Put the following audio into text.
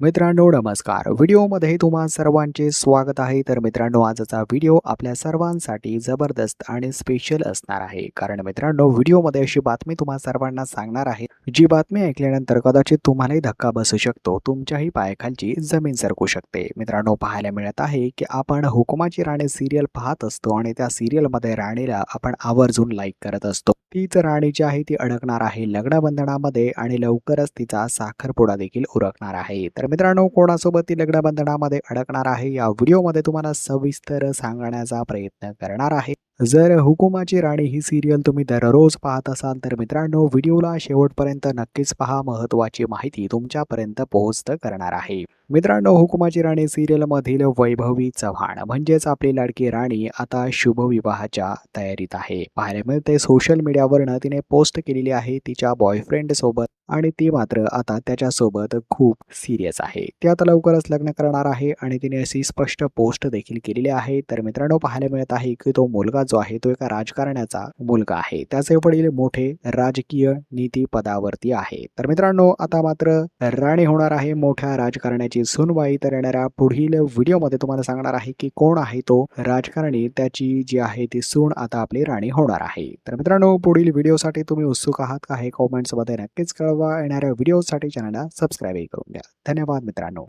मित्रांनो नमस्कार. व्हिडिओमध्ये तुम्हा सर्वांचे स्वागत आहे. तर मित्रांनो आजचा व्हिडिओ आपल्या सर्वांसाठी जबरदस्त आणि स्पेशल असणार आहे. कारण मित्रांनो व्हिडिओमध्ये अशी बातमी तुम्हा सर्वांना सांगणार आहे, जी बातमी ऐकल्यानंतर कदाचित तुम्हालाही धक्का बसू शकतो. तुमच्याही पायाखालची जमीन सरकू शकते. मित्रांनो पाहायला मिळत आहे की आपण हुकुमाची राणी सिरियल पाहत असतो आणि त्या सिरियलमध्ये राणीला आपण आवर्जून लाईक करत असतो. तीच राणी जी आहे ती अडकणार आहे लग्नबंधनामध्ये आणि लवकरच तिचा साखरपुडा देखील उरकणार आहे. तर मित्रांनो कोणासोबत ती लग्नबंधनामध्ये अडकणार आहे या व्हिडिओमध्ये तुम्हाला सविस्तर सांगण्याचा प्रयत्न करणार आहे. जर हुकुमाची राणी ही सिरियल तुम्ही दररोज पाहत असाल तर मित्रांनो व्हिडिओला शेवटपर्यंत नक्कीच पहा. महत्त्वाची माहिती तुमच्यापर्यंत पोहोचत करणार आहे. मित्रांनो हुकुमाची राणी सिरियल मधील वैभवी चव्हाण म्हणजेच आपली लाडकी राणी आता शुभविवाहाच्या तयारीत आहे. पाहायला मिळते सोशल मीडियावरनं तिने पोस्ट केलेली आहे तिच्या बॉयफ्रेंड सोबत आणि ती मात्र आता त्याच्यासोबत खूप सिरियस आहे. ती आता लवकरच लग्न करणार आहे आणि तिने अशी स्पष्ट पोस्ट देखील केलेली आहे. तर मित्रांनो पाहायला मिळत आहे की तो मुलगा जो आहे तो एका राजकारण्याचा मुलगा आहे. त्याचे वडील मोठे राजकीय नीती पदावरती आहे. तर मित्रांनो आता मात्र राणी होणार आहे मोठ्या राजकारण्याची सुनबाई. तर येणाऱ्या पुढील व्हिडिओमध्ये तुम्हाला सांगणार आहे की कोण आहे तो राजकारणी, त्याची जी आहे ती सून आता आपली राणी होणार आहे. तर मित्रांनो पुढील व्हिडिओसाठी तुम्ही उत्सुक आहात का हे कॉमेंट्समध्ये नक्कीच कळवा. येणाऱ्या व्हिडिओसाठी चॅनलला सबस्क्राईब करून द्या. धन्यवाद मित्रांनो.